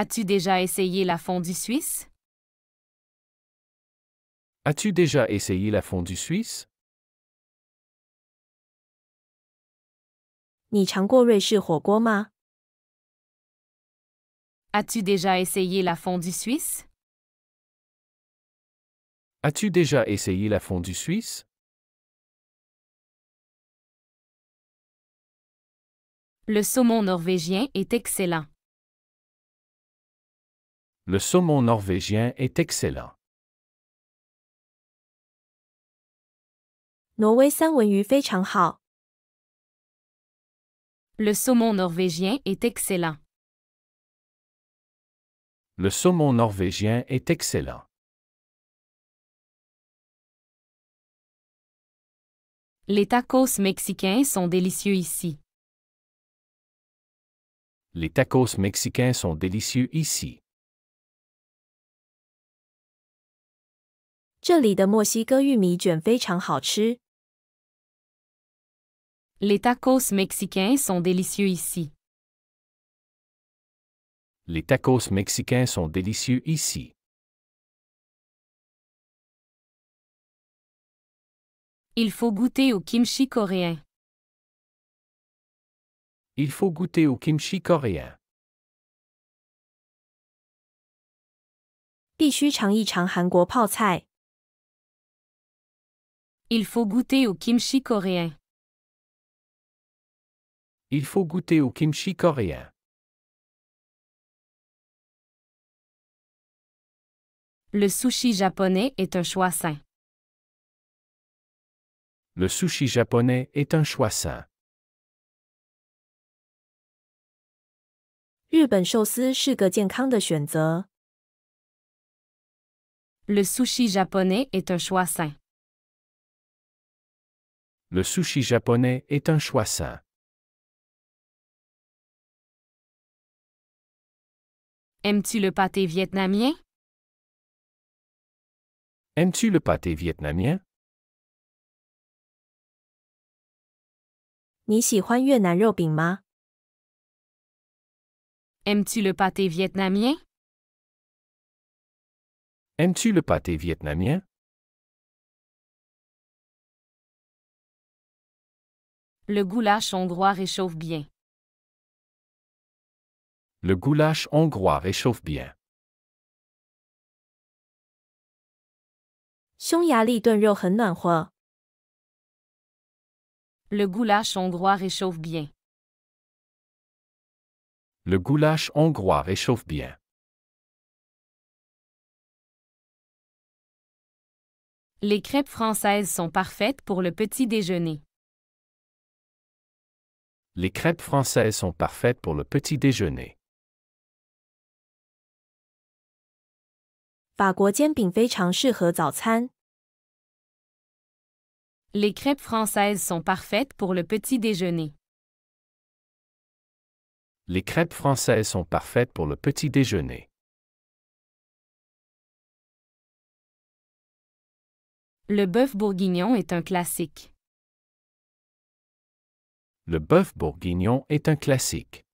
As-tu déjà essayé la fondue suisse? As-tu déjà essayé la fondue suisse? 你尝过瑞士火锅吗？ As-tu déjà essayé la fondue suisse? As-tu déjà essayé la fondue suisse? Le saumon norvégien est excellent. Le saumon norvégien est excellent. 挪威三文鱼非常好。 Le saumon norvégien est excellent. Le saumon norvégien est excellent. Les tacos mexicains sont délicieux ici. Les tacos mexicains sont délicieux ici. 这里的墨西哥玉米卷非常好吃。 Les tacos mexicains sont délicieux ici. Les tacos mexicains sont délicieux ici. Il faut goûter au kimchi coréen. Il faut goûter au kimchi coréen. 必须尝一尝韩国泡菜。 Il faut goûter au kimchi coréen. Il faut goûter au kimchi coréen. Le sushi japonais est un choix sain. Le sushi japonais est un choix sain. 日本寿司是个健康的选择。 Le sushi japonais est un choix sain. Le sushi japonais est un choix sain. Aimes-tu le pâté vietnamien? Aimes-tu le pâté vietnamien? 你喜欢越南肉饼吗？ Aimes-tu le pâté vietnamien? Aimes-tu le pâté vietnamien? Le goulash hongrois réchauffe bien. Le goulash hongrois réchauffe bien. 匈牙利炖肉很暖和。 Le goulash hongrois réchauffe bien. Le goulash hongrois réchauffe bien. Les crêpes françaises sont parfaites pour le petit déjeuner. Les crêpes françaises sont parfaites pour le petit déjeuner. 法国煎饼非常适合早餐。 Les crêpes françaises sont parfaites pour le petit déjeuner. Les crêpes françaises sont parfaites pour le petit déjeuner. Le bœuf bourguignon est un classique. Le bœuf bourguignon est un classique.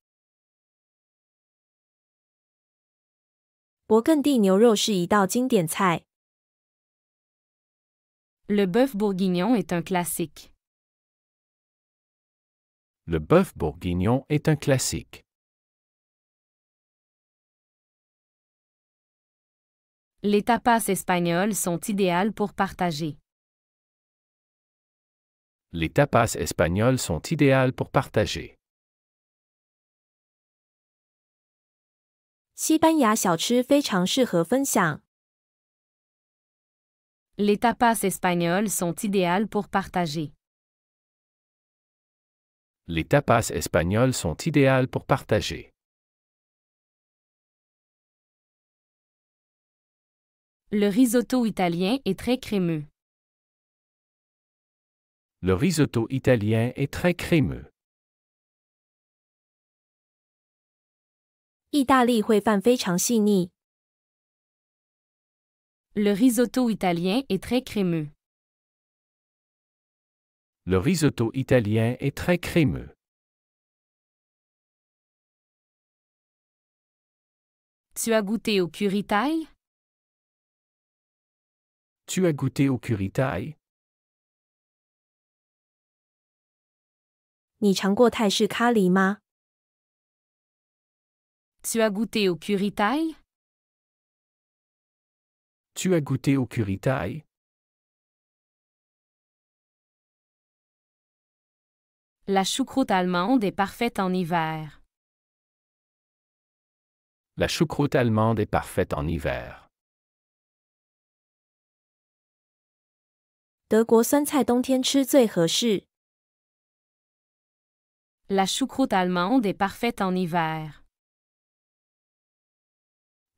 勃艮第牛肉是一道经典菜。 Le bœuf bourguignon est un classique. Le bœuf bourguignon est un classique. Les tapas espagnols sont idéales pour partager. Les tapas espagnols sont idéales pour partager. 西班牙小吃非常适合分享。 Les tapas espagnols sont idéales pour partager. Les tapas espagnols sont idéales pour partager. Le risotto italien est très crémeux. Le risotto italien est très crémeux. 意大利烩饭非常细腻。 Le risotto italien est très crémeux. Le risotto italien est très crémeux. Tu as goûté au curry thaï? Tu as goûté au curry thaï? 你尝过泰式咖喱吗？ Tu as goûté au curry thaï? Tu as goûté au curry thaï? La choucroute allemande est parfaite en hiver. La choucroute allemande est parfaite en hiver. 德国酸菜冬天吃最合适。 La choucroute allemande est parfaite en hiver.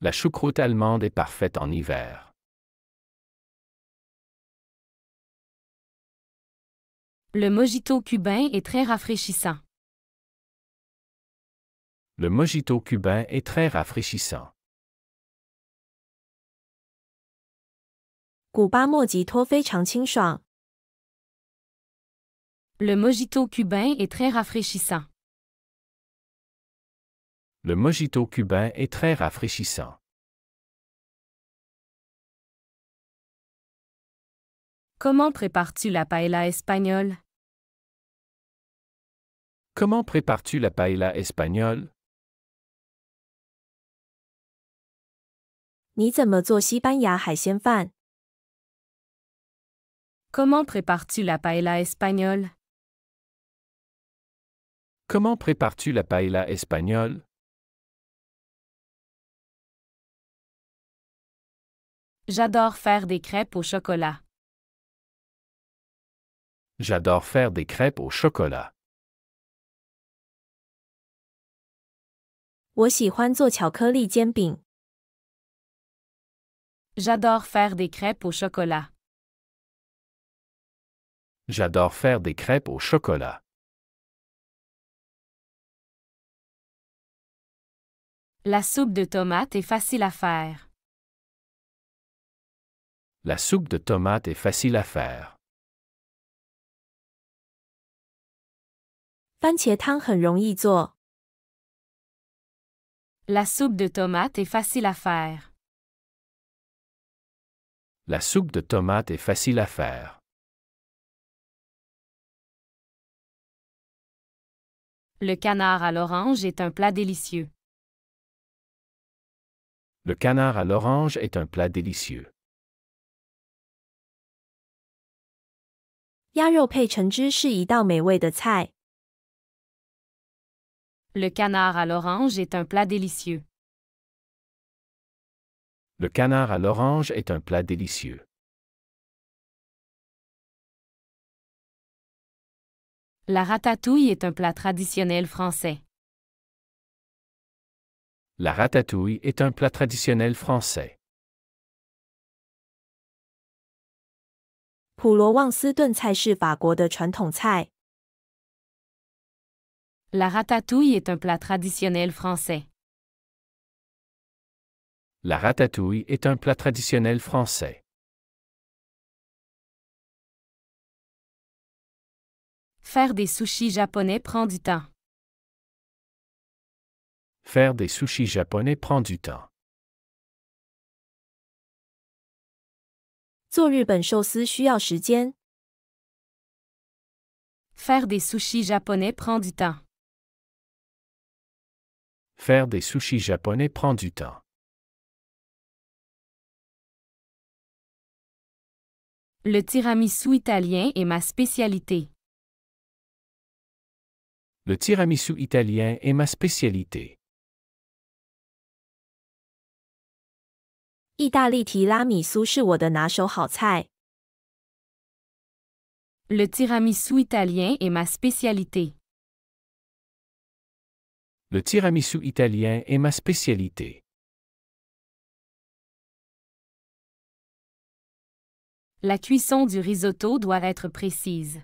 La choucroute allemande est parfaite en hiver. Le mojito cubain est très rafraîchissant. Le mojito cubain est très rafraîchissant. 古巴莫吉托非常清爽。 Le mojito cubain est très rafraîchissant. Le mojito cubain est très rafraîchissant. Comment prépares-tu la paella espagnole? Comment prépares-tu la paella espagnole? 你怎么做西班牙海鲜饭？ Comment prépares-tu la paella espagnole? Comment prépares-tu la paella espagnole? J'adore faire des crêpes au chocolat. J'adore faire des crêpes au chocolat. 我喜欢做巧克力煎饼。 J'adore faire des crêpes au chocolat. J'adore faire des crêpes au chocolat. La soupe de tomate est facile à faire. La soupe de tomate est facile à faire. 番茄汤很容易做。 La soupe de tomate est facile à faire. La soupe de tomate est facile à faire. Le canard à l'orange est un plat délicieux. Le canard à l'orange est un plat délicieux. 鸭肉配橙汁是一道美味的菜。 Le canard à l'orange est un plat délicieux. Le canard à l'orange est un plat délicieux. La ratatouille est un plat traditionnel français. La ratatouille est un plat traditionnel français. 普罗旺斯炖菜是法国的传统菜。 La ratatouille est un plat traditionnel français. La ratatouille est un plat traditionnel français. Faire des sushis japonais prend du temps. Faire des sushis japonais prend du temps. 做日本寿司需要时间。 Faire des sushis japonais prend du temps. Faire des sushis japonais prend du temps. Le tiramisu italien est ma spécialité. Le tiramisu italien est ma spécialité. 意大利提拉米苏是我的拿手好菜。 Le tiramisu italien est ma spécialité. Le tiramisu italien est ma spécialité. La cuisson du risotto doit être précise.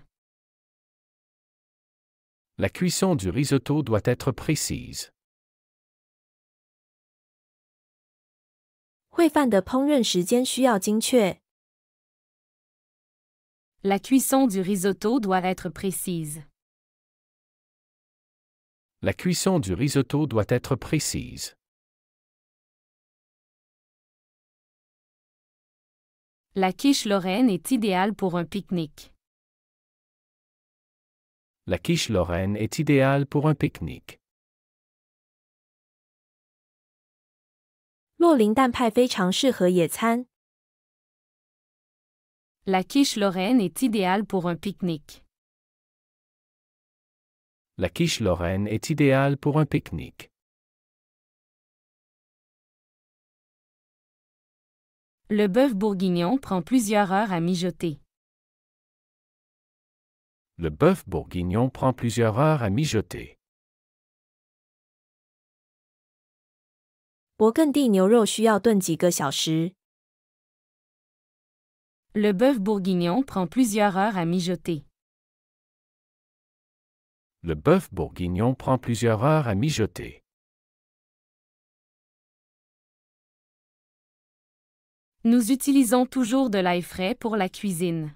La cuisson du risotto doit être précise. 烩饭的烹饪时间需要精确。 La cuisson du risotto doit être précise. La cuisson du risotto doit être précise. La quiche lorraine est idéale pour un pique-nique. La quiche lorraine est idéale pour un pique-nique. 洛林蛋派非常适合野餐。La quiche lorraine est idéale pour un pique-nique. La quiche lorraine est idéale pour un pique-nique. Le bœuf bourguignon prend plusieurs heures à mijoter. Le bœuf bourguignon prend plusieurs heures à mijoter. 勃艮第牛肉需要炖几个小时。Le bœuf bourguignon prend plusieurs heures à mijoter. Le bœuf bourguignon prend plusieurs heures à mijoter. Nous utilisons toujours de l'ail frais pour la cuisine.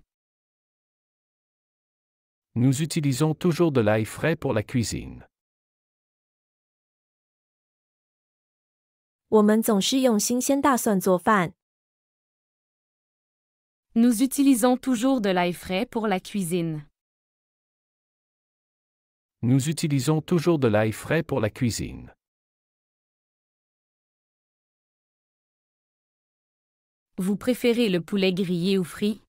Nous utilisons toujours de l'ail frais pour la cuisine. 我们总是用新鲜大蒜做饭。Nous utilisons toujours de l'ail frais pour la cuisine. Nous utilisons toujours de l'ail frais pour la cuisine. Vous préférez le poulet grillé ou frit?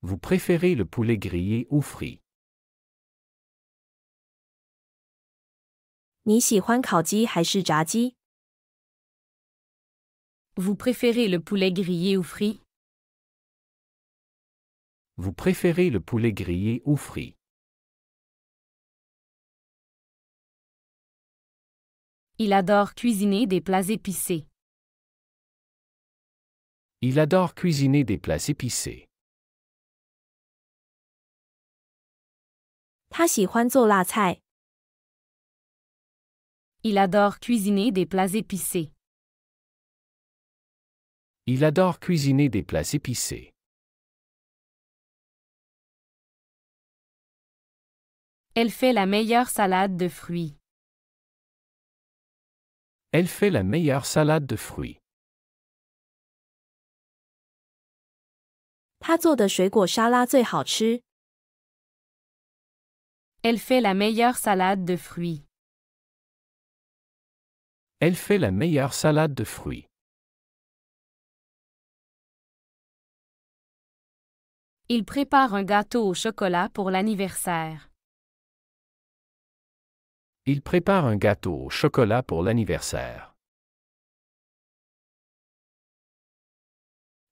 Vous préférez le poulet grillé ou frit? 你喜欢烤鸡还是炸鸡？ Vous préférez le poulet grillé ou frit? Vous préférez le poulet grillé ou frit? Il adore cuisiner des plats épicés. Il adore cuisiner des plats épicés. 他喜欢做辣菜。 Il adore cuisiner des plats épicés. Il adore cuisiner des plats épicés. Elle fait la meilleure salade de fruits. Elle fait la meilleure salade de fruits. 他做的水果沙拉最好吃。 Elle fait la meilleure salade de fruits. Elle fait la meilleure salade de fruits. Il prépare un gâteau au chocolat pour l'anniversaire. Il prépare un gâteau au chocolat pour l'anniversaire.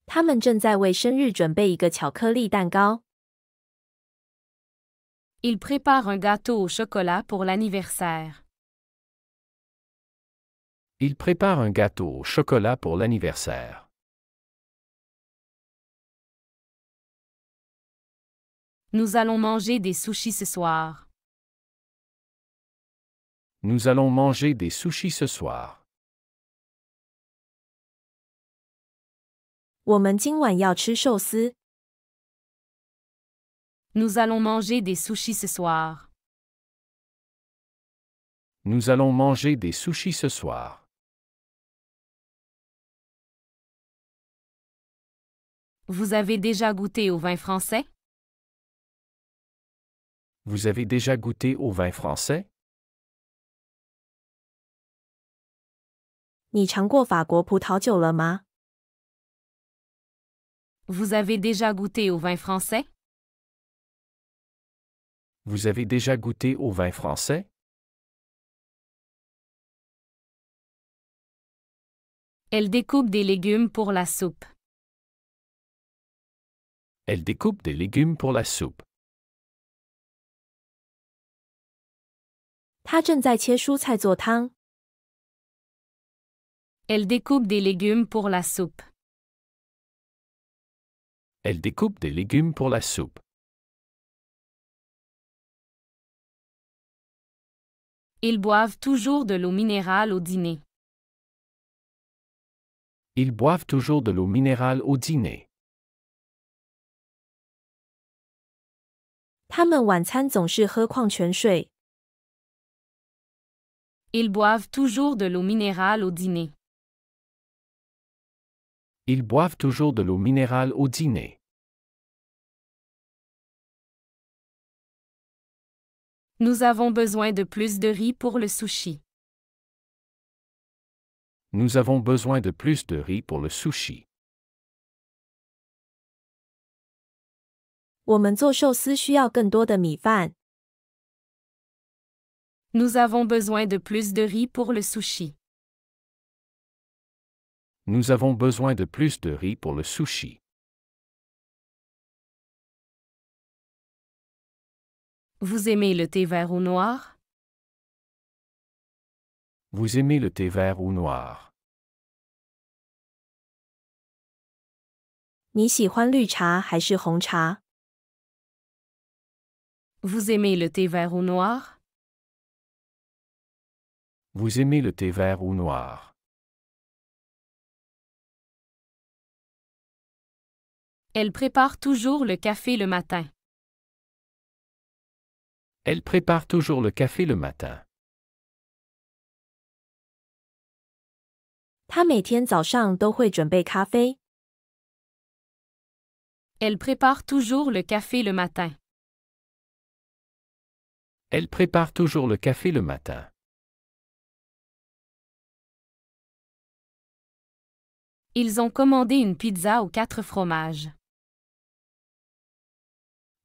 他们正在为生日准备一个巧克力蛋糕。 Il prépare un gâteau au chocolat pour l'anniversaire. Il prépare un gâteau au chocolat pour l'anniversaire. Nous allons manger des sushis ce soir. Nous allons manger des sushis ce soir. 我们今晚要吃寿司。 Nous allons manger des sushis ce soir. Nous allons manger des sushis ce soir. Vous avez déjà goûté au vin français? Vous avez déjà goûté au vin français? 你尝过法国葡萄酒了吗？ Vous avez déjà goûté au vin français? Vous avez déjà goûté au vin français? Elle découpe des légumes pour la soupe. Elle découpe des légumes pour la soupe. 他正在切蔬菜做汤。 Elle découpe des légumes pour la soupe. Elle découpe des légumes pour la soupe. Ils boivent toujours de l'eau minérale au dîner. Ils boivent toujours de l'eau minérale au dîner. 他们晚餐总是喝矿泉水。 Ils boivent toujours de l'eau minérale au dîner. Ils boivent toujours de l'eau minérale au dîner. Nous avons besoin de plus de riz pour le sushi. Nous avons besoin de plus de riz pour le sushi. 我们做寿司需要更多的米饭。Nous avons besoin de plus de riz pour le sushi. Nous avons besoin de plus de riz pour le sushi. Vous aimez le thé vert ou noir? Vous aimez le thé vert ou noir? 你喜欢绿茶还是红茶？ Vous aimez le thé vert ou noir? Vous aimez le thé vert ou noir? Elle prépare toujours le café le matin. Elle prépare toujours le café le matin. 她每天早上都会准备咖啡。 Elle prépare toujours le café le matin. Elle prépare toujours le café le matin. Ils ont commandé une pizza aux 4 fromages.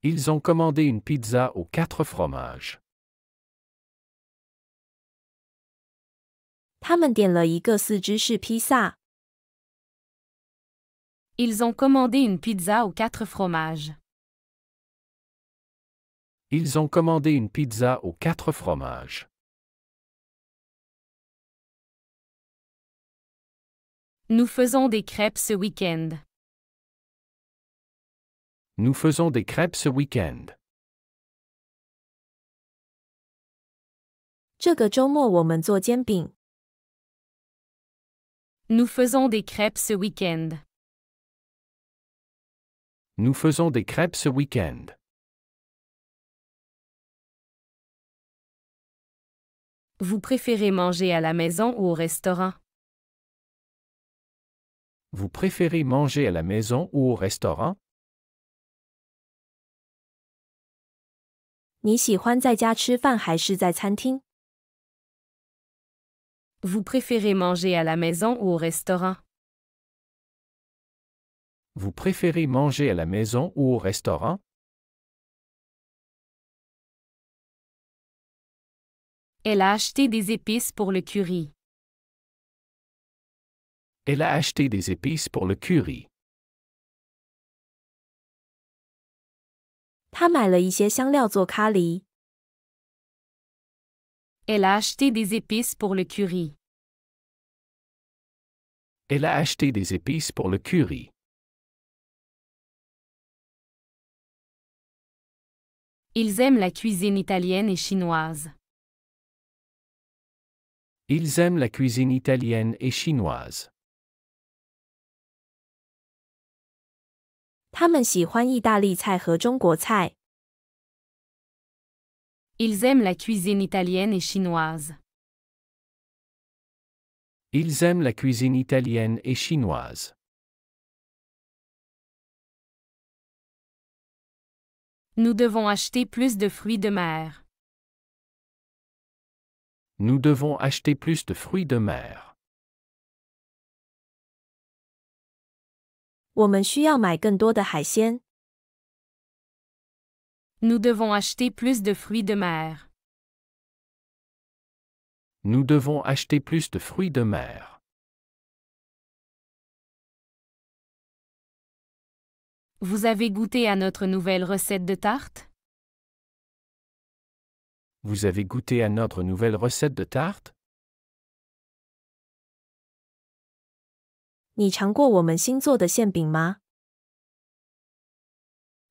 Ils ont commandé une pizza aux 4 fromages. 他们点了一个4芝士披萨。 Ils ont commandé une pizza aux 4 fromages. Ils ont commandé une pizza aux 4 fromages. Nous faisons des crêpes ce week-end. Nous faisons des crêpes ce week-end. 这个周末我们做煎饼。 Nous faisons des crêpes ce week-end. Nous faisons des crêpes ce week-end. Vous préférez manger à la maison ou au restaurant? Vous préférez manger à la maison ou au restaurant? 你喜欢在家吃饭还是在餐厅？ Vous préférez manger à la maison ou au restaurant? Vous préférez manger à la maison ou au restaurant? Elle a acheté des épices pour le curry. Elle a acheté des épices pour le curry. 她买了一些香料做咖喱。 Elle a acheté des épices pour le curry. Elle a acheté des épices pour le curry. Ils aiment la cuisine italienne et chinoise. Ils aiment la cuisine italienne et chinoise. 他们喜欢意大利菜和中国菜。 Ils aiment la cuisine italienne et chinoise. Ils aiment la cuisine italienne et chinoise. Nous devons acheter plus de fruits de mer. Nous devons acheter plus de fruits de mer. 我们需要买更多的海鲜。 Nous devons acheter plus de fruits de mer. Nous devons acheter plus de fruits de mer. Vous avez goûté à notre nouvelle recette de tarte? Vous avez goûté à notre nouvelle recette de tarte? 你尝过我们新做的馅饼吗？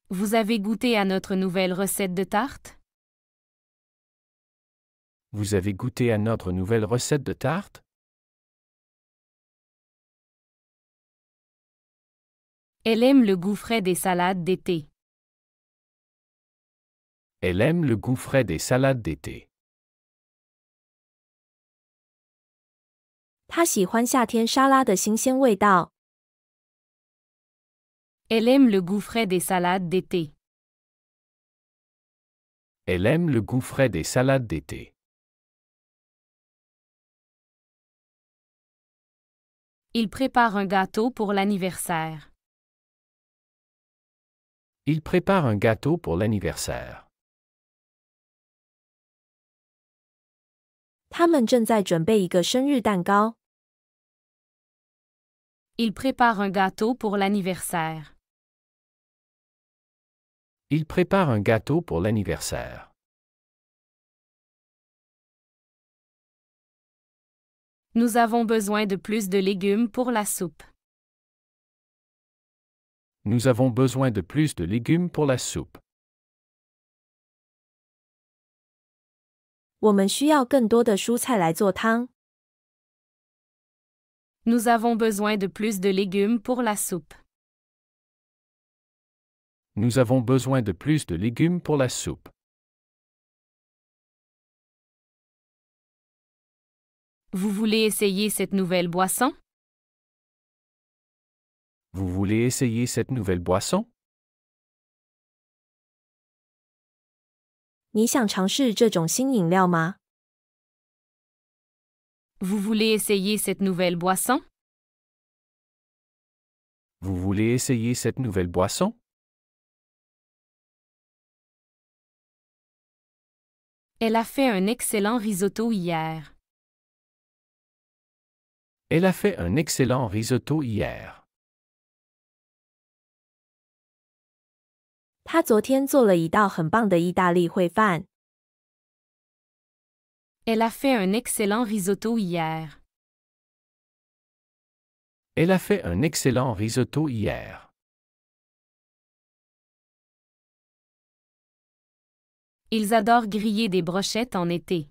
Vous avez goûté à notre nouvelle recette de tarte? Vous avez goûté à notre nouvelle recette de tarte? Elle aime le goût frais des salades d'été. Elle aime le goût frais des salades d'été. 她喜欢夏天沙拉的新鲜味道。Elle aime le goût frais des salades d'été. Elle aime le goût frais des salades d'été. Il prépare un gâteau pour l'anniversaire. Il prépare un gâteau pour l'anniversaire. 他们正在准备一个生日蛋糕。Il prépare un gâteau pour l'anniversaire. Il prépare un gâteau pour l'anniversaire. Nous avons besoin de plus de légumes pour la soupe. Nous avons besoin de plus de légumes pour la soupe. 我们需要更多的蔬菜来做汤。Nous avons besoin de plus de légumes pour la soupe. Nous avons besoin de plus de légumes pour la soupe. Vous voulez essayer cette nouvelle boisson? Vous voulez essayer cette nouvelle boisson? 你想尝试这种新饮料吗？ Vous voulez essayer cette nouvelle boisson? Vous voulez essayer cette nouvelle boisson? Elle a fait un excellent risotto hier. Elle a fait un excellent risotto hier. 他昨天做了一道很棒的意大利烩饭。Elle a fait un excellent risotto hier. Elle a fait un excellent risotto hier. Ils adorent griller des brochettes en été.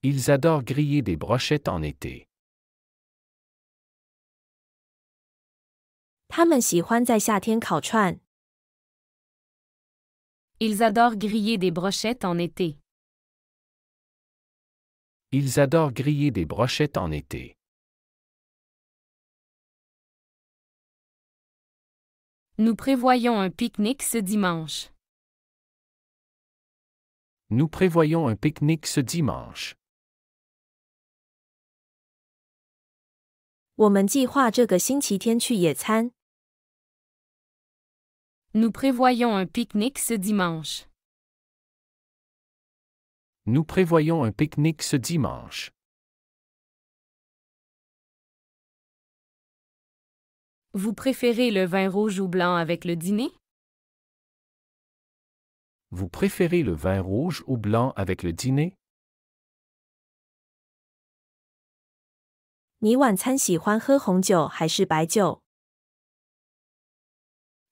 Ils adorent griller des brochettes en été. 他们喜欢在夏天烤串。Ils adorent griller des brochettes en été. Ils adorent griller des brochettes en été. Nous prévoyons un pique-nique ce dimanche. Nous prévoyons un pique-nique ce dimanche. 我们计划这个星期天去野餐。Nous prévoyons un pique-nique ce dimanche. Nous prévoyons un pique-nique ce dimanche. Vous préférez le vin rouge ou blanc avec le dîner? Vous préférez le vin rouge ou blanc avec le dîner? 你晚餐喜欢喝红酒还是白酒？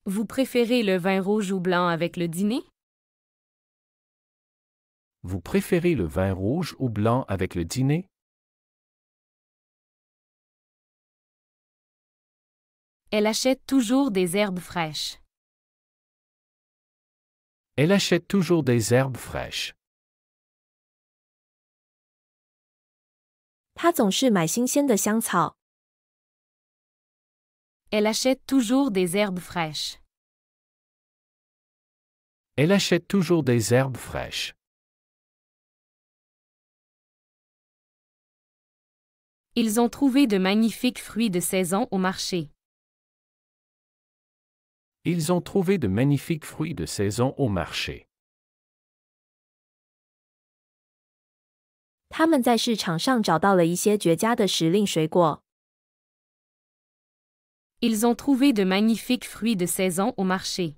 Vous préférez le vin rouge ou blanc avec le dîner? Vous préférez le vin rouge ou blanc avec le dîner? Elle achète toujours des herbes fraîches. Elle achète toujours des herbes fraîches. 他总是买新鲜的香草。 Elle achète toujours des herbes fraîches. Elle achète toujours des herbes fraîches. Ils ont trouvé de magnifiques fruits de saison au marché. Ils ont trouvé de magnifiques fruits de saison au marché. 他们在市场上找到了一些绝佳的时令水果。 Ils ont trouvé de magnifiques fruits de saison au marché.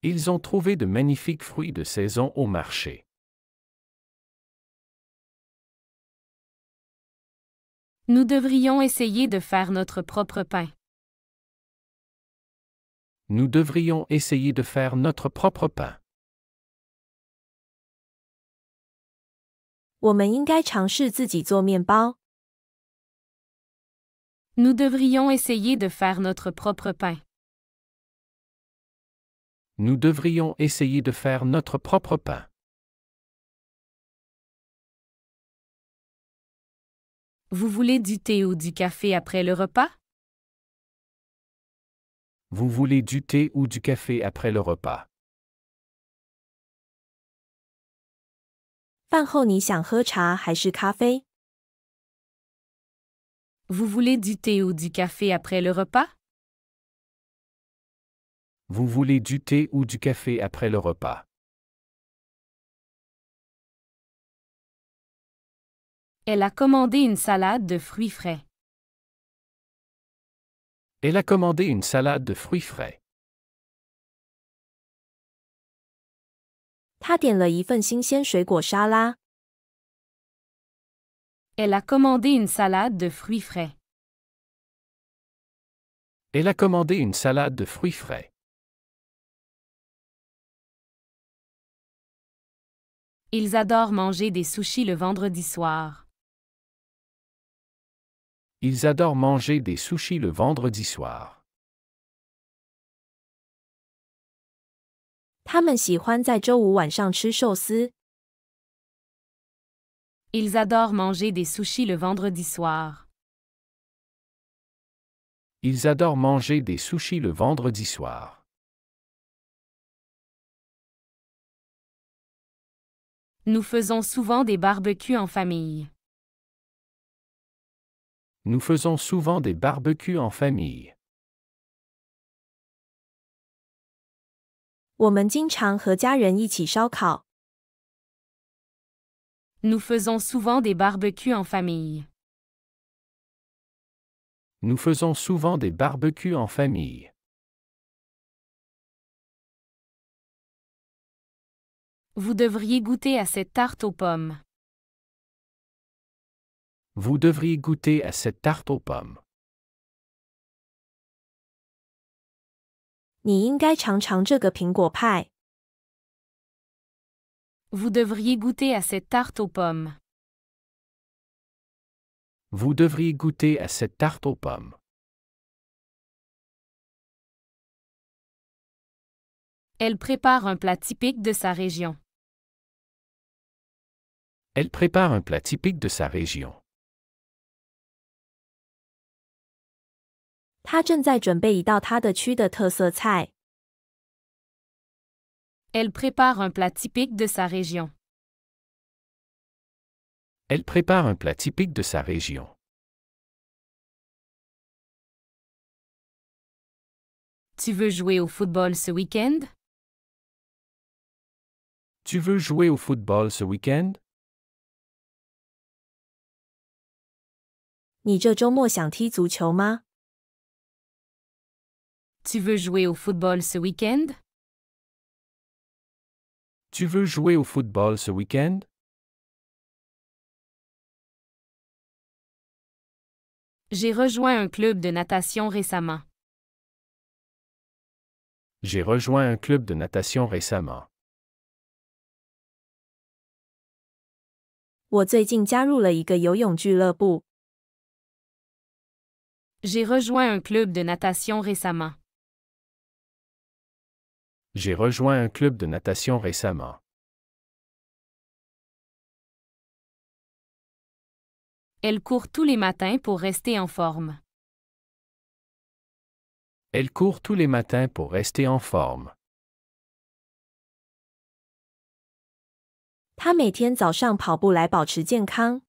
Ils ont trouvé de magnifiques fruits de saison au marché. Nous devrions essayer de faire notre propre pain. Nous devrions essayer de faire notre propre pain. 我们应该尝试自己做面包。 Nous devrions essayer de faire notre propre pain. Nous devrions essayer de faire notre propre pain. Vous voulez du thé ou du café après le repas? Vous voulez du thé ou du café après le repas? 饭后你想喝茶还是咖啡？ Vous voulez du thé ou du café après le repas? Vous voulez du thé ou du café après le repas? Elle a commandé une salade de fruits frais. Elle a commandé une salade de fruits frais. 他点了一份新鲜水果沙拉。 Elle a commandé une salade de fruits frais. Elle a commandé une salade de fruits frais. Ils adorent manger des sushis le vendredi soir. Ils adorent manger des sushis le vendredi soir. 他们喜欢在周五晚上吃寿司。 Ils adorent manger des sushis le vendredi soir. Ils adorent manger des sushis le vendredi soir. Nous faisons souvent des barbecues en famille. Nous faisons souvent des barbecues en famille. 我们经常和家人一起烧烤。 Nous faisons souvent des barbecues en famille. Nous faisons souvent des barbecues en famille. Vous devriez goûter à cette tarte aux pommes. Vous devriez goûter à cette tarte aux pommes. 你应该尝尝这个苹果派。 Vous devriez goûter à cette tarte aux pommes. Vous devriez goûter à cette tarte aux pommes. Elle prépare un plat typique de sa région. Elle prépare un plat typique de sa région. 他正在准备一道他的区的特色菜。 Elle prépare un plat typique de sa région. Elle prépare un plat typique de sa région. Tu veux jouer au football ce week-end? Tu veux jouer au football ce week-end? 你这周末想踢足球吗？ Tu veux jouer au football ce week-end? Tu veux jouer au football ce week-end? J'ai rejoint un club de natation récemment. J'ai rejoint un club de natation récemment. 我最近加入了一个游泳俱乐部。 J'ai rejoint un club de natation récemment. J'ai rejoint un club de natation récemment. Elle court tous les matins pour rester en forme. Elle court tous les matins pour rester en forme. 他每天早上跑步来保持健康。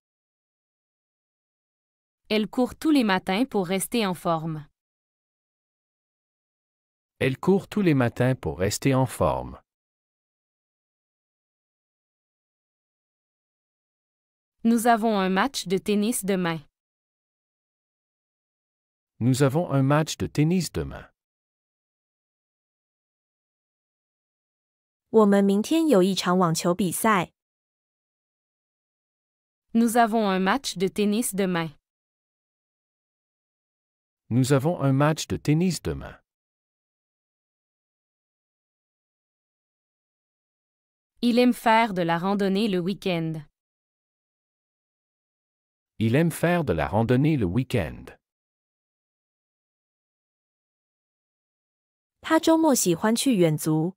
Elle court tous les matins pour rester en forme. Elle court tous les matins pour rester en forme. Nous avons un match de tennis demain. Nous avons un match de tennis demain. 我们明天有一场网球比赛。 Nous avons un match de tennis demain. Nous avons un match de tennis demain. Il aime faire de la randonnée le week-end. Il aime faire de la randonnée le week-end. 他周末喜欢去远足。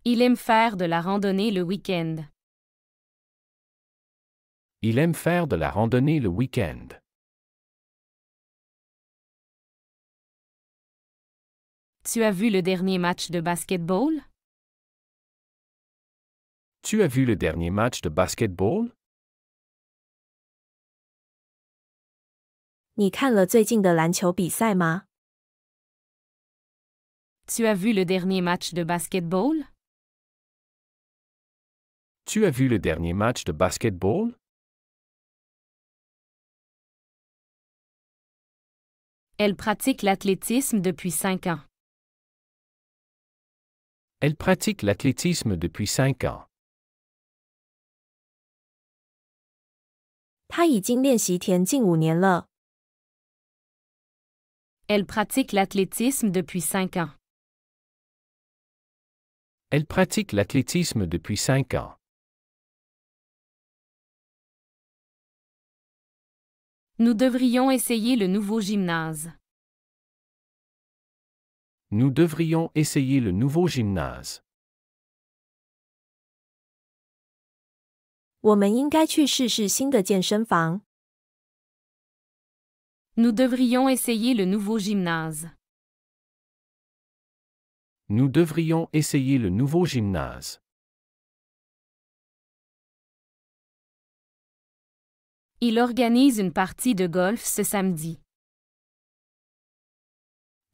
Il aime faire de la randonnée le week-end. Il aime faire de la randonnée le week-end. Tu as vu le dernier match de basketball? Tu as vu le dernier match de basketball? 你看了最近的篮球比赛吗？ Tu as vu le dernier match de basketball? Tu as vu le dernier match de basketball? Elle pratique l'athlétisme depuis 5 ans. Elle pratique l'athlétisme depuis 5 ans. 他已经练习田径5年了。 Elle pratique l'athlétisme depuis 5 ans. Elle pratique l'athlétisme depuis 5 ans. Nous devrions essayer le nouveau gymnase. Nous devrions essayer le nouveau gymnase. 我们应该去试试新的健身房。 Nous devrions essayer le nouveau gymnase. Nous devrions essayer le nouveau gymnase. Il organise une partie de golf ce samedi.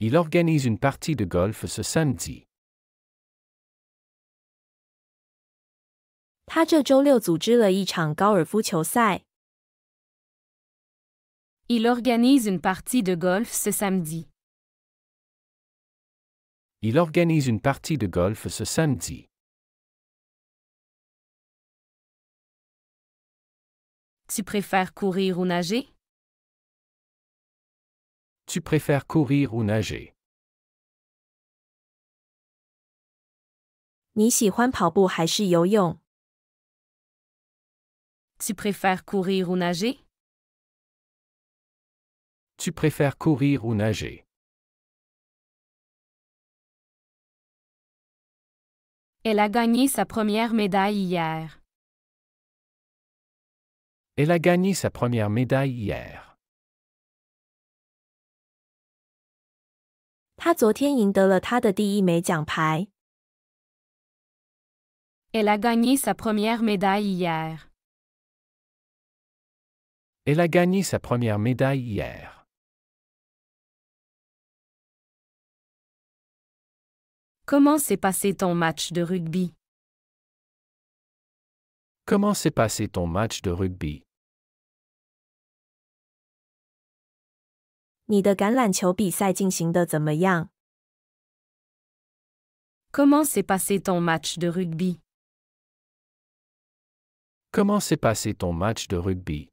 Il organise une partie de golf ce samedi. 他这周六组织了一场高尔夫球赛。 Il organise une partie de golf ce samedi. Il organise une partie de golf ce samedi. Tu préfères courir ou nager? Tu préfères courir ou nager? 你喜欢跑步还是游泳？ Tu préfères courir ou nager? Tu préfères courir ou nager? Elle a gagné sa première médaille hier. Elle a gagné sa première médaille hier. 他昨天赢得了他的第一枚奖牌。 Elle a gagné sa première médaille hier. Elle a gagné sa première médaille hier. Comment s'est passé ton match de rugby? Comment s'est passé ton match de rugby? 你的橄榄球比赛进行得怎么样？ Comment s'est passé ton match de rugby? Comment s'est passé ton match de rugby?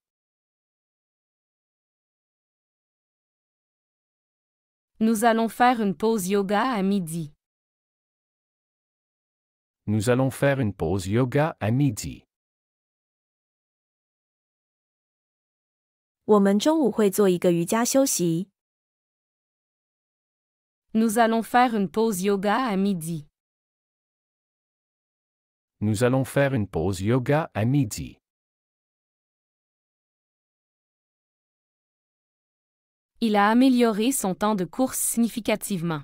Nous allons faire une pause yoga à midi. Nous allons faire une pause yoga à midi. 我们中午会做一个瑜伽休息。 Nous allons faire une pause yoga à midi. Nous allons faire une pause yoga à midi. Il a amélioré son temps de course significativement.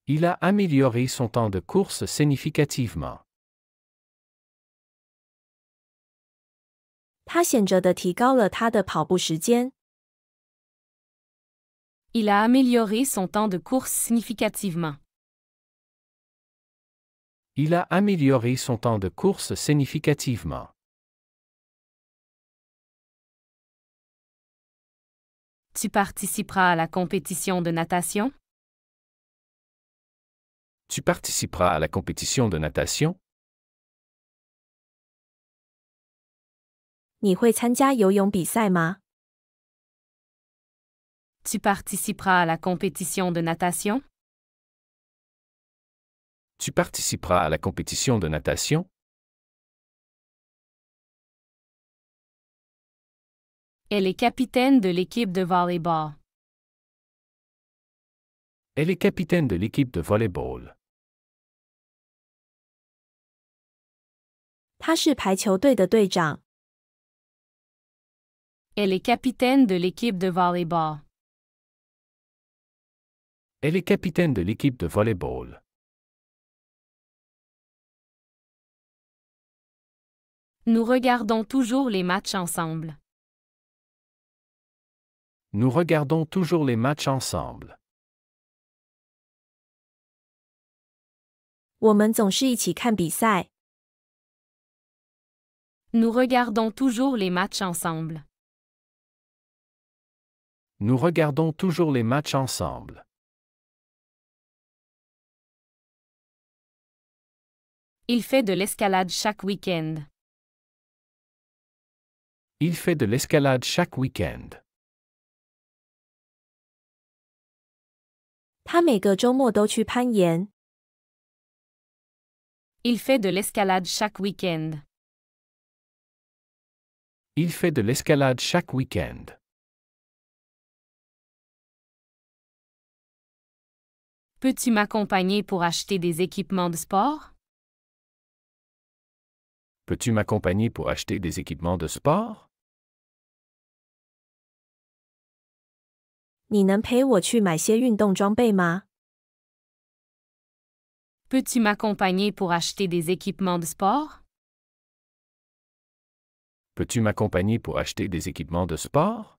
Il a amélioré son temps de course significativement. 他显著地提高了他的跑步时间。 Il a amélioré son temps de course significativement. Il a amélioré son temps de course significativement. Tu participeras à la compétition de natation? Tu participeras à la compétition de natation? 你会参加游泳比赛吗？ Tu participeras à la compétition de natation? Tu participeras à la compétition de natation? Elle est capitaine de l'équipe de volleyball. Elle est capitaine de l'équipe de volleyball. 他是排球队的队长。Elle est capitaine de l'équipe de volleyball. Elle est capitaine de l'équipe de volleyball. Nous regardons toujours les matchs ensemble. Nous regardons toujours les matchs ensemble. 我们总是一起看比赛。Nous regardons toujours les matchs ensemble. Nous regardons toujours les matchs ensemble. Il fait de l'escalade chaque week-end. Il fait de l'escalade chaque week-end. 他每个周末都去攀岩。Il fait de l'escalade chaque week-end. Il fait de l'escalade chaque week-end. Peux-tu m'accompagner pour acheter des équipements de sport? Peux-tu m'accompagner pour acheter des équipements de sport? 你能陪我去买些运动装备吗？ Peux-tu m'accompagner pour acheter des équipements de sport? Peux-tu m'accompagner pour acheter des équipements de sport?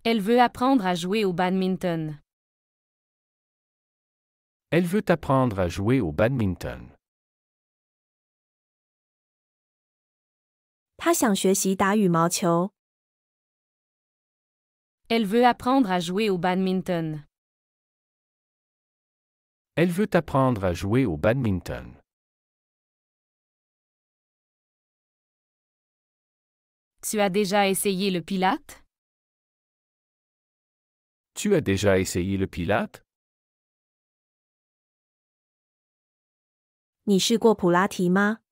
Elle veut apprendre à jouer au badminton. Elle veut apprendre à jouer au badminton. 他想学习打羽毛球。Elle veut apprendre à jouer au badminton. Elle veut apprendre à jouer au badminton. Tu as déjà essayé le pilate? Tu as déjà essayé le pilate? 你试过普拉提吗？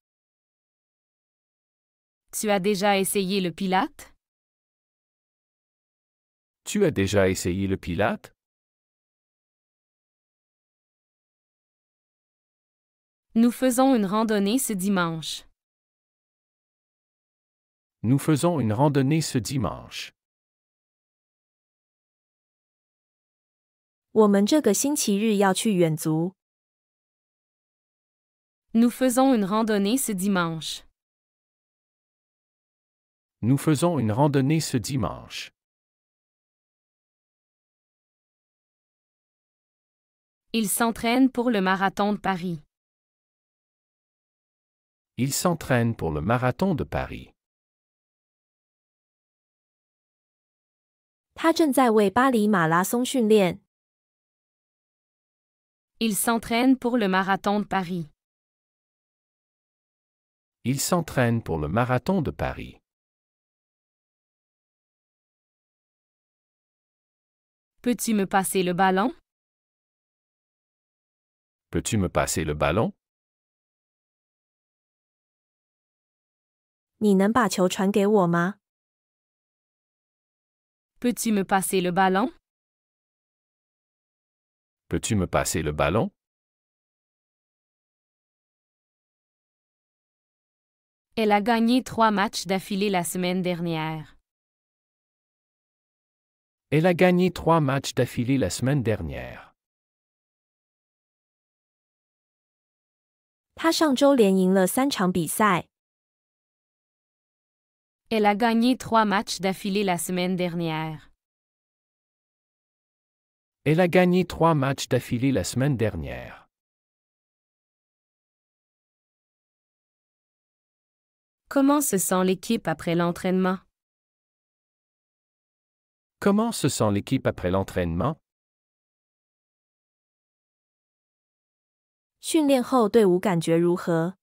Tu as déjà essayé le pilate? Tu as déjà essayé le pilate? Nous faisons une randonnée ce dimanche. Nous faisons une randonnée ce dimanche. 我们这个星期日要去远足。Nous faisons une randonnée ce dimanche. Nous faisons une randonnée ce dimanche. Il s'entraîne pour le marathon de Paris. Il s'entraîne pour le marathon de Paris. 他正在为巴黎马拉松训练。Il s'entraîne pour le marathon de Paris. Il s'entraîne pour le marathon de Paris. Peux-tu me passer le ballon? Peux-tu me passer le ballon? 你能把球传给我吗？ Peux-tu me passer le ballon? Peux-tu me passer le ballon? Elle a gagné 3 matchs d'affilée la semaine dernière. Elle a gagné 3 matchs d'affilée la semaine dernière. 他上周连赢了3场比赛。Elle a gagné 3 matchs d'affilée la semaine dernière. Elle a gagné 3 matchs d'affilée la semaine dernière. Comment se sent l'équipe après l'entraînement? Comment se sent l'équipe après l'entraînement? 训练后队伍感觉如何？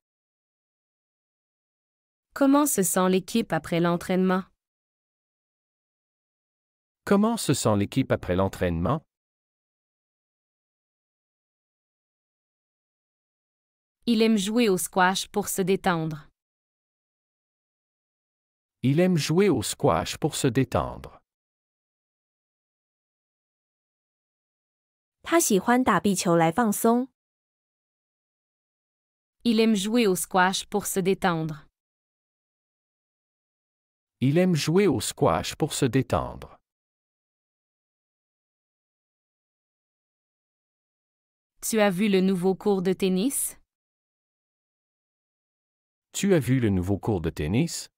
Comment se sent l'équipe après l'entraînement? Comment se sent l'équipe après l'entraînement? Il aime jouer au squash pour se détendre. Il aime jouer au squash pour se détendre. 他喜欢打壁球来放松。Il aime jouer au squash pour se détendre. Il aime jouer au squash pour se détendre. Tu as vu le nouveau cours de tennis? Tu as vu le nouveau cours de tennis?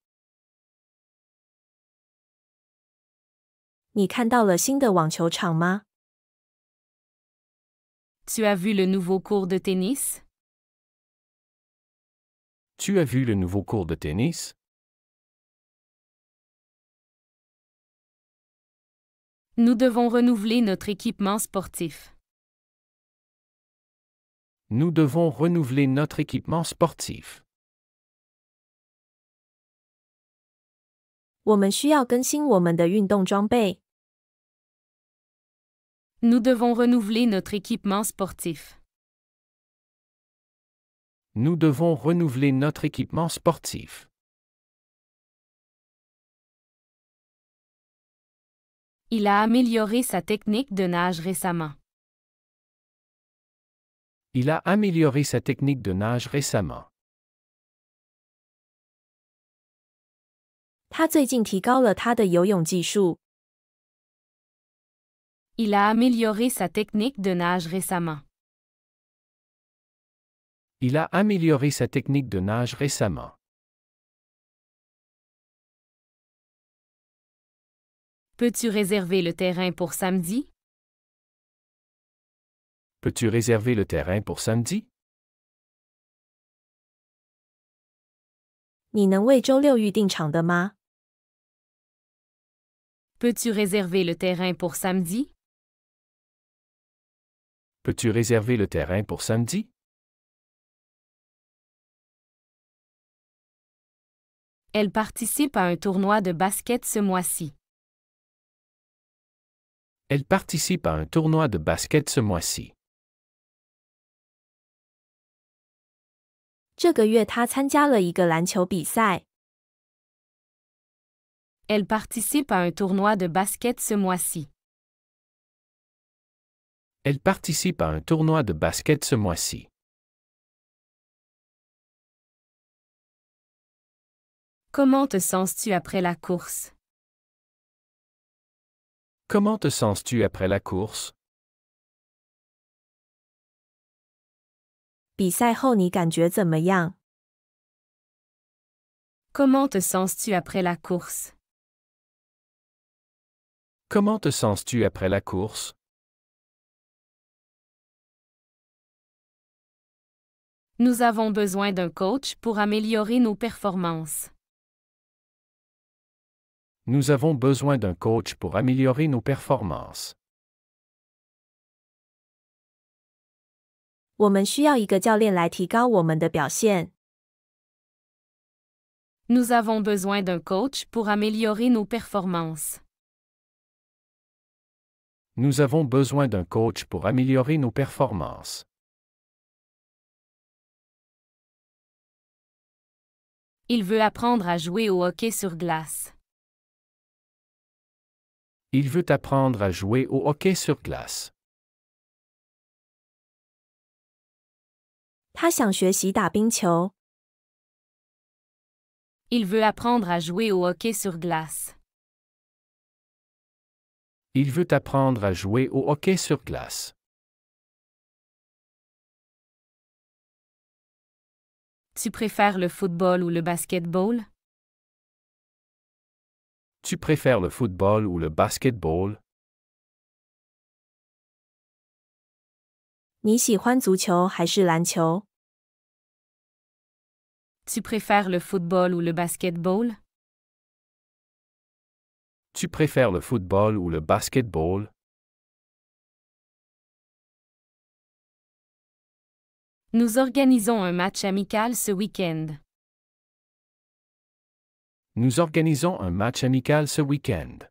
你看到了新的网球场吗？ Tu as vu le nouveau cours de tennis? Tu as vu le nouveau cours de tennis? Nous devons renouveler notre équipement sportif. Nous devons renouveler notre équipement sportif. 我们需要更新我们的运动装备。 Nous devons renouveler notre équipement sportif. Nous devons renouveler notre équipement sportif. Il a amélioré sa technique de nage récemment. Il a amélioré sa technique de nage récemment. 他最近提高了他的游泳技术。 Il a amélioré sa technique de nage récemment. Il a amélioré sa technique de nage récemment. Peux-tu réserver le terrain pour samedi? Peux-tu réserver le terrain pour samedi? 你能为周六预定场的吗？ Peux-tu réserver le terrain pour samedi? Peux-tu réserver le terrain pour samedi? Elle participe à un tournoi de basket ce mois-ci. Elle participe à un tournoi de basket ce mois-ci. 这个月他参加了一个篮球比赛。 Elle participe à un tournoi de basket ce mois-ci. Elle participe à un tournoi de basket ce mois-ci. Comment te sens-tu après la course? Comment te sens-tu après la course? 比赛后你感觉怎么样？ Comment te sens-tu après la course? Comment te sens-tu après la course? Nous avons besoin d'un coach pour améliorer nos performances. Nous avons besoin d'un coach pour améliorer nos performances. 我们需要一个教练来提高我们的表现。 Nous avons besoin d'un coach pour améliorer nos performances. Nous avons besoin d'un coach pour améliorer nos performances. Il veut apprendre à jouer au hockey sur glace. Il veut apprendre à jouer au hockey sur glace. 他想学习打冰球。 Il veut apprendre à jouer au hockey sur glace. Il veut apprendre à jouer au hockey sur glace. Tu préfères le football ou le basketball? Tu préfères le football ou le basketball? 你喜欢足球还是篮球？ Tu préfères le football ou le basketball? Tu préfères le football ou le basketball? Nous organisons un match amical ce week-end. Nous organisons un match amical ce week-end.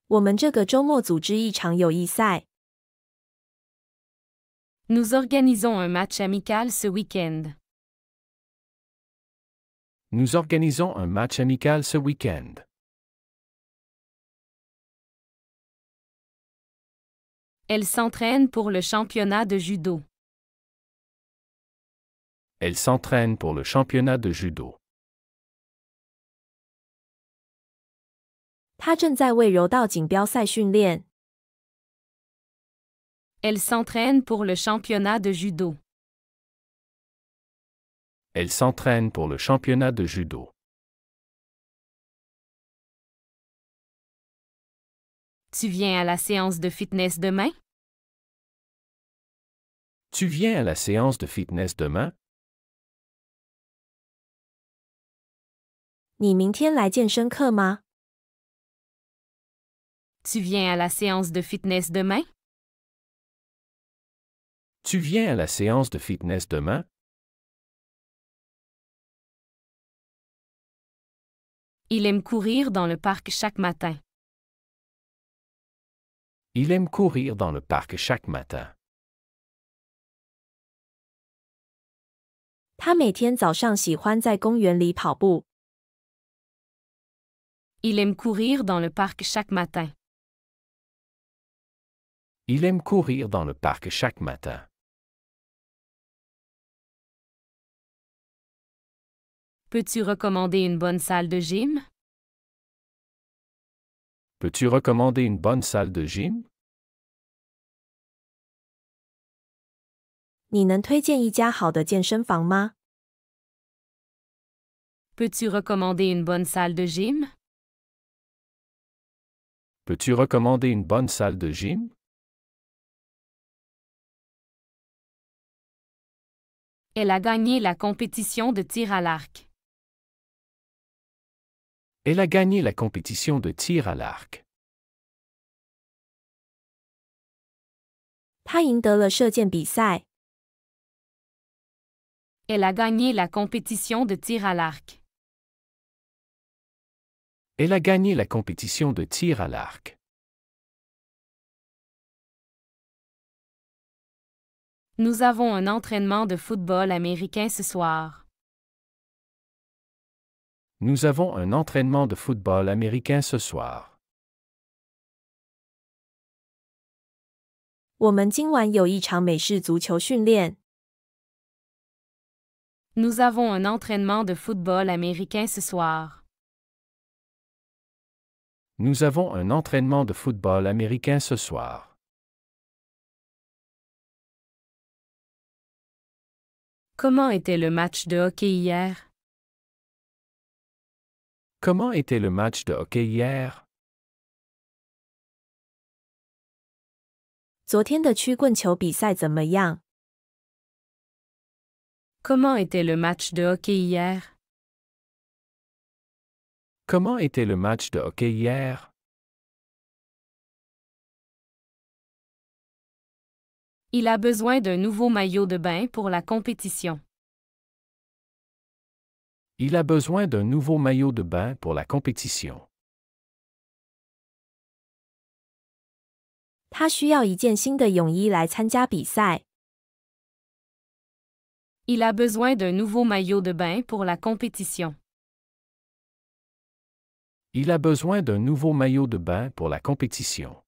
我们这个周末组织一场友谊赛。 Nous organisons un match amical ce week-end. Nous organisons un match amical ce week-end. Elle s'entraîne pour le championnat de judo. Elle s'entraîne pour le championnat de judo. 她正在为柔道锦标赛训练。Elle s'entraîne pour le championnat de judo. Elle s'entraîne pour le championnat de judo. Tu viens à la séance de fitness demain? Tu viens à la séance de fitness demain? 你明天来健身课吗？ Tu viens à la séance de fitness demain? Tu viens à la séance de fitness demain? Il aime courir dans le parc chaque matin. Il aime courir dans le parc chaque matin. 她每天早上喜欢在公园里跑步。Il aime courir dans le parc chaque matin. Il aime courir dans le parc chaque matin. Peux-tu recommander une bonne salle de gym? Peux-tu recommander une bonne salle de gym? 你能推荐一家好的健身房吗？ Peux-tu recommander une bonne salle de gym? Peux-tu recommander une bonne salle de gym? Elle a gagné la compétition de tir à l'arc. Elle a gagné la compétition de tir à l'arc. 她赢得了射箭比赛。 Elle a gagné la compétition de tir à l'arc. Elle a gagné la compétition de tir à l'arc. Nous avons un entraînement de football américain ce soir. Nous avons un entraînement de football américain ce soir. 我们今晚有一场美式足球训练。 Nous avons un entraînement de football américain ce soir. Nous avons un entraînement de football américain ce soir. Comment était le match de hockey hier? Comment était le match de hockey hier? 昨天的曲棍球比赛怎么样？ Comment était le match de hockey hier? Comment était le match de hockey hier? Il a besoin d'un nouveau maillot de bain pour la compétition. Il a besoin d'un nouveau maillot de bain pour la compétition. 他需要一件新的泳衣来参加比赛。 Il a besoin d'un nouveau maillot de bain pour la compétition. Il a besoin d'un nouveau maillot de bain pour la compétition.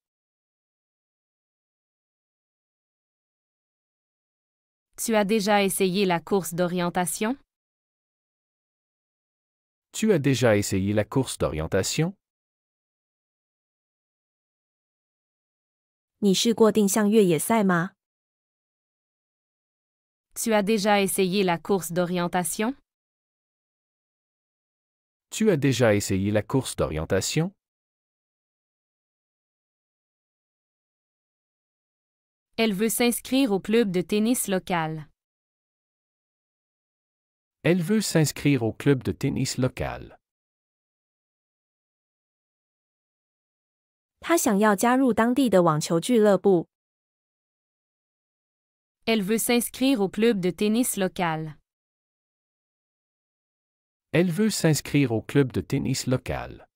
Tu as déjà essayé la course d'orientation? Tu as déjà essayé la course d'orientation? 你试过定向越野赛吗？ Tu as déjà essayé la course d'orientation? Tu as déjà essayé la course d'orientation? Elle veut s'inscrire au club de tennis local. Elle veut s'inscrire au club de tennis local. 他想要加入当地的网球俱乐部。 Elle veut s'inscrire au club de tennis local. Elle veut s'inscrire au club de tennis local.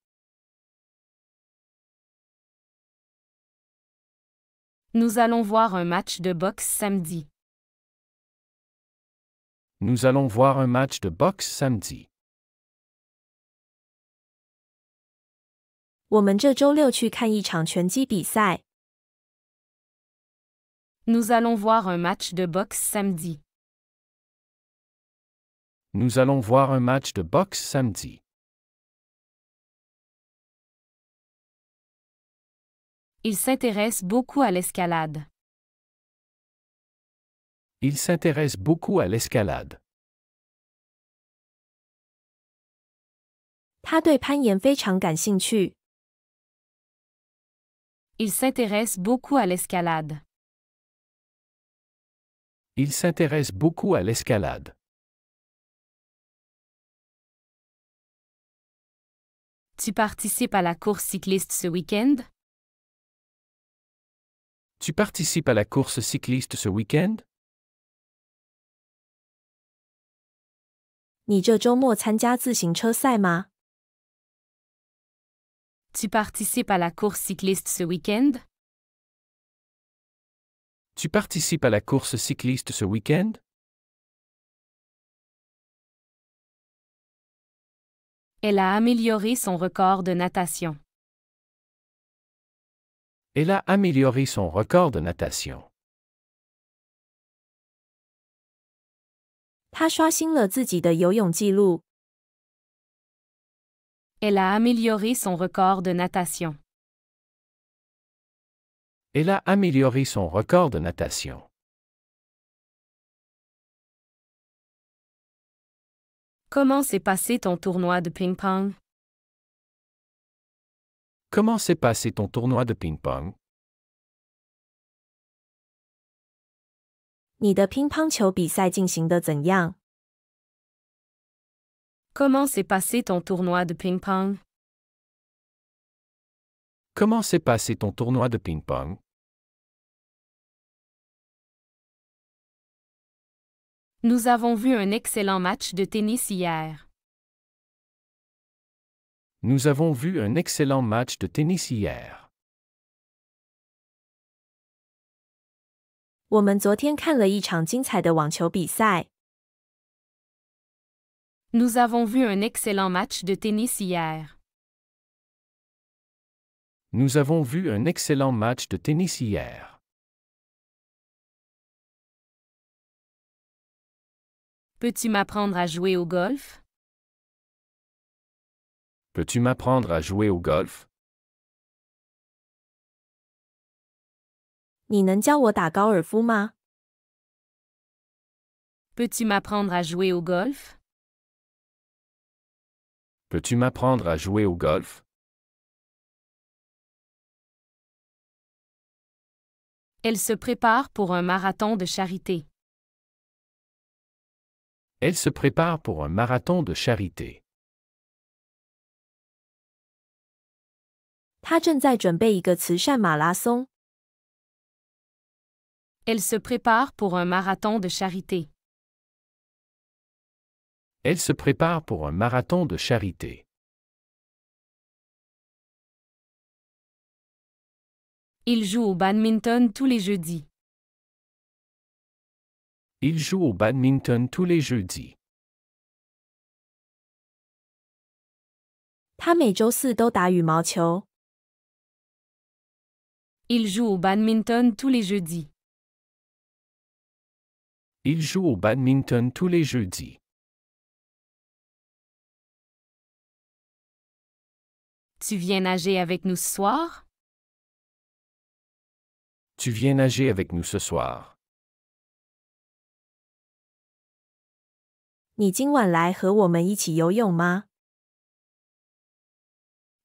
Nous allons voir un match de boxe samedi. Nous allons voir un match de boxe samedi. 我们这周六去看一场拳击比赛。Nous allons voir un match de boxe samedi. Nous allons voir un match de boxe samedi. Il s'intéresse beaucoup à l'escalade. Il s'intéresse beaucoup à l'escalade. 他对攀岩非常感兴趣。Il s'intéresse beaucoup à l'escalade. Il s'intéresse beaucoup à l'escalade. Tu participes à la course cycliste ce week-end? Tu participes à la course cycliste ce week-end? 你这周末参加自行车赛吗？ Tu participes à la course cycliste ce week-end? Tu participes à la course cycliste ce week-end? Elle a amélioré son record de natation. Elle a amélioré son record de natation. 他刷新了自己的游泳纪录。 Elle a amélioré son record de natation. Elle a amélioré son record de natation. Comment s'est passé ton tournoi de ping-pong? Comment s'est passé ton tournoi de ping-pong? 你的乒乓球比赛进行得怎样？ Comment s'est passé ton tournoi de ping-pong? Comment s'est passé ton tournoi de ping-pong? Nous avons vu un excellent match de tennis hier. Nous avons vu un excellent match de tennis hier. 我们昨天看了一场精彩的网球比赛。 Nous avons vu un excellent match de tennis hier. Nous avons vu un excellent match de tennis hier. Peux-tu m'apprendre à jouer au golf? Peux-tu m'apprendre à jouer au golf? 你能教我打高尔夫吗？ Peux-tu m'apprendre à jouer au golf? Peux-tu m'apprendre à jouer au golf? Elle se prépare pour un marathon de charité. Elle se prépare pour un marathon de charité. 他正在准备一个慈善马拉松。 Elle se prépare pour un marathon de charité. Elle se prépare pour un marathon de charité. Il joue au badminton tous les jeudis. Il joue au badminton tous les jeudis. 他每周四都打羽毛球。 Il joue au badminton tous les jeudis. Il joue au badminton tous les jeudis. Tu viens nager avec nous ce soir? Tu viens nager avec nous ce soir. 你今晚来和我们一起游泳吗？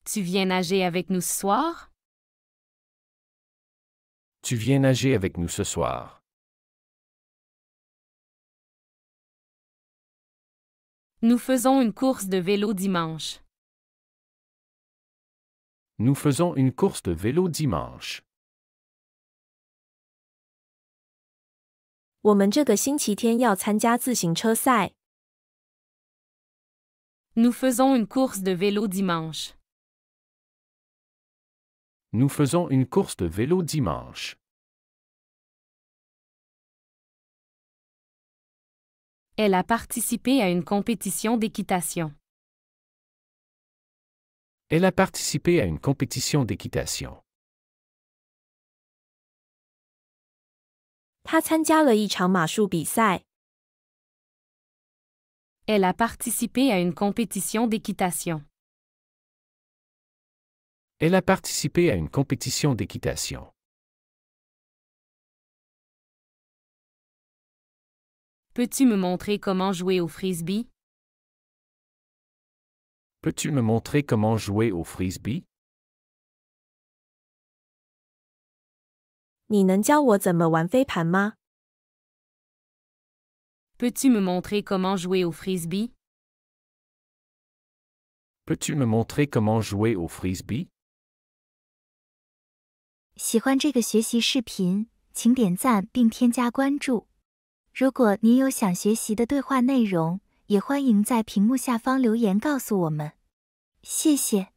Tu viens nager avec nous ce soir? Tu viens nager avec nous ce soir. Nous faisons une course de vélo dimanche. Nous faisons une course de vélo dimanche. 我们这个星期天要参加自行车赛。 Nous faisons une course de vélo dimanche. Nous faisons une course de vélo dimanche. Elle a participé à une compétition d'équitation. Elle a participé à une compétition d'équitation. 他参加了一场马术比赛。Elle a participé à une compétition d'équitation. Elle a participé à une compétition d'équitation. Peux-tu me montrer comment jouer au frisbee? Peux-tu me montrer comment jouer au frisbee? 你能教我怎么玩飞盘吗？ Peux-tu me montrer comment jouer au frisbee? Peux-tu me montrer comment jouer au frisbee? 喜欢这个学习视频，请点赞并添加关注。如果您有想学习的对话内容，也欢迎在屏幕下方留言告诉我们。谢谢。